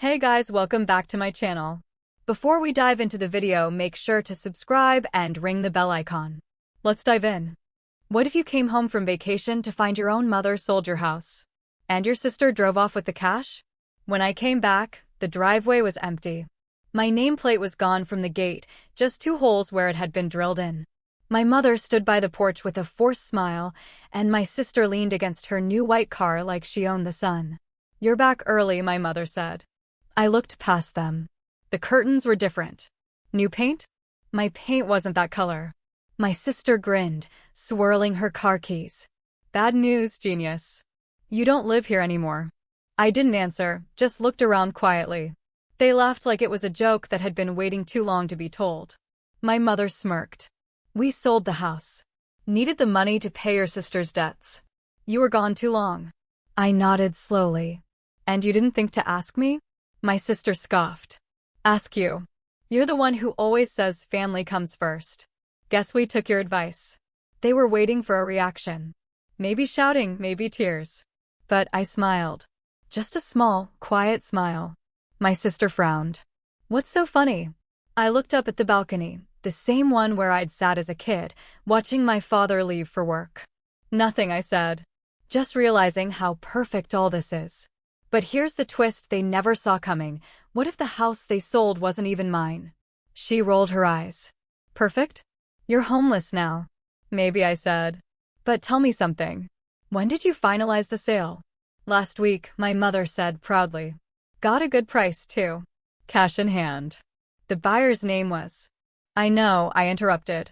Hey guys, welcome back to my channel. Before we dive into the video, make sure to subscribe and ring the bell icon. Let's dive in. What if you came home from vacation to find your own mother sold your house? And your sister drove off with the cash? When I came back, the driveway was empty. My nameplate was gone from the gate, just 2 holes where it had been drilled in. My mother stood by the porch with a forced smile, and my sister leaned against her new white car like she owned the sun. "You're back early," my mother said. I looked past them. The curtains were different. New paint? My paint wasn't that color. My sister grinned, swirling her car keys. "Bad news, genius. You don't live here anymore." I didn't answer, just looked around quietly. They laughed like it was a joke that had been waiting too long to be told. My mother smirked. "We sold the house. Needed the money to pay your sister's debts. You were gone too long." I nodded slowly. "And you didn't think to ask me?" My sister scoffed. "Ask you. You're the one who always says family comes first. Guess we took your advice." They were waiting for a reaction. Maybe shouting, maybe tears. But I smiled. Just a small, quiet smile. My sister frowned. "What's so funny?" I looked up at the balcony, the same one where I'd sat as a kid, watching my father leave for work. "Nothing," I said. Just realizing how perfect all this is. But here's the twist they never saw coming. What if the house they sold wasn't even mine? She rolled her eyes. "Perfect? You're homeless now." "Maybe," I said. "But tell me something. When did you finalize the sale?" "Last week," my mother said proudly. "Got a good price, too. Cash in hand." "The buyer's name was—" "I know," I interrupted.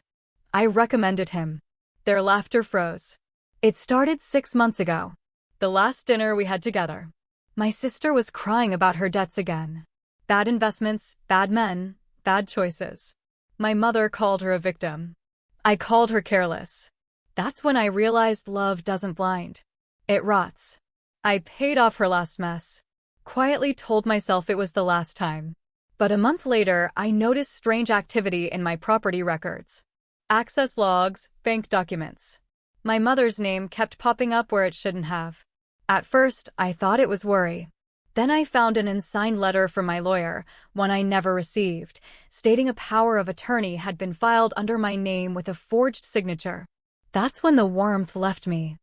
"I recommended him." Their laughter froze. "It started 6 months ago. The last dinner we had together." My sister was crying about her debts again. Bad investments, bad men, bad choices. My mother called her a victim. I called her careless. That's when I realized love doesn't blind. It rots. I paid off her last mess. Quietly told myself it was the last time. But a month later, I noticed strange activity in my property records. Access logs, bank documents. My mother's name kept popping up where it shouldn't have. At first, I thought it was worry. Then I found an unsigned letter from my lawyer, one I never received, stating a power of attorney had been filed under my name with a forged signature. That's when the warmth left me.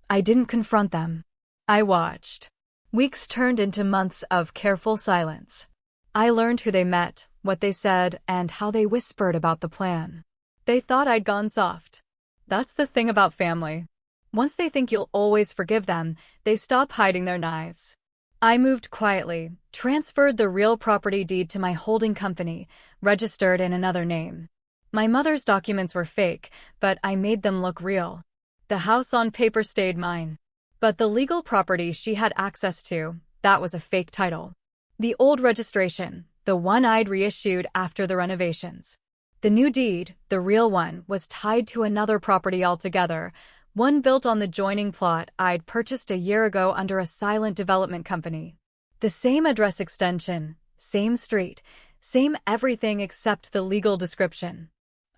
I didn't confront them. I watched. Weeks turned into months of careful silence. I learned who they met, what they said, and how they whispered about the plan. They thought I'd gone soft. That's the thing about family. Once they think you'll always forgive them, they stop hiding their knives. I moved quietly, transferred the real property deed to my holding company, registered in another name. My mother's documents were fake, but I made them look real. The house on paper stayed mine. But the legal property she had access to, that was a fake title. The old registration, the one I'd reissued after the renovations. The new deed, the real one, was tied to another property altogether, one built on the joining plot I'd purchased a year ago under a silent development company. The same address extension, same street, same everything except the legal description.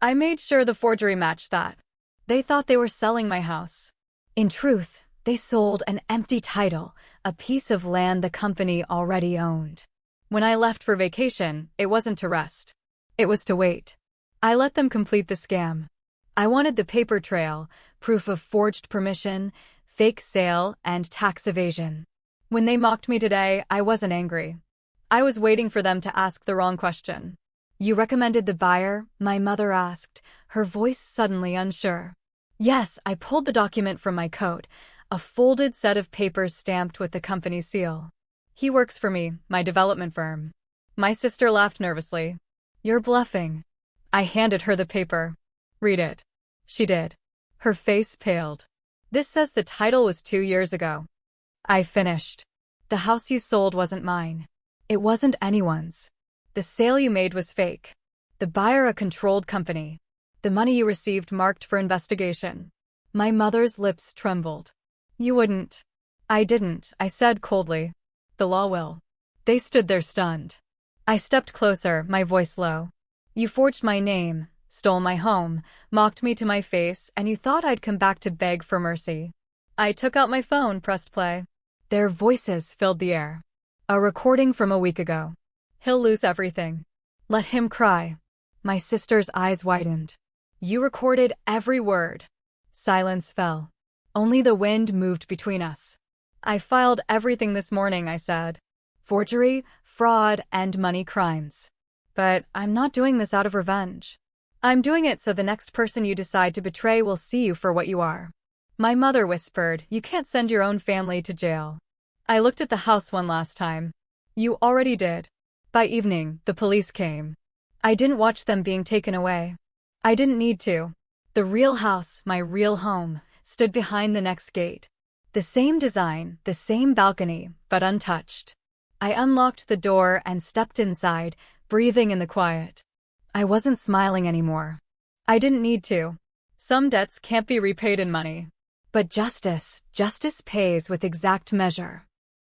I made sure the forgery matched that. They thought they were selling my house. In truth, they sold an empty title, a piece of land the company already owned. When I left for vacation, it wasn't to rest. It was to wait. I let them complete the scam. I wanted the paper trail, proof of forged permission, fake sale, and tax evasion. When they mocked me today, I wasn't angry. I was waiting for them to ask the wrong question. "You recommended the buyer?" my mother asked, her voice suddenly unsure. "Yes," I pulled the document from my coat, a folded set of papers stamped with the company seal. "He works for me, my development firm." My sister laughed nervously. "You're bluffing." I handed her the paper. "Read it." She did. Her face paled. "This says the title was 2 years ago." I finished. "The house you sold wasn't mine. It wasn't anyone's. The sale you made was fake. The buyer a controlled company. The money you received marked for investigation." My mother's lips trembled. "You wouldn't." "I didn't," I said coldly. "The law will." They stood there stunned. I stepped closer, my voice low. "You forged my name, stole my home, mocked me to my face, and you thought I'd come back to beg for mercy." I took out my phone, pressed play. Their voices filled the air. A recording from a week ago. He'll lose everything. Let him cry. My sister's eyes widened. You recorded every word. Silence fell. Only the wind moved between us. I filed everything this morning, I said. Forgery, fraud, and money crimes. But I'm not doing this out of revenge. I'm doing it so the next person you decide to betray will see you for what you are. My mother whispered, you can't send your own family to jail. I looked at the house one last time. You already did. By evening, the police came. I didn't watch them being taken away. I didn't need to. The real house, my real home, stood behind the next gate. The same design, the same balcony, but untouched. I unlocked the door and stepped inside, breathing in the quiet. I wasn't smiling anymore. I didn't need to. Some debts can't be repaid in money. But justice pays with exact measure.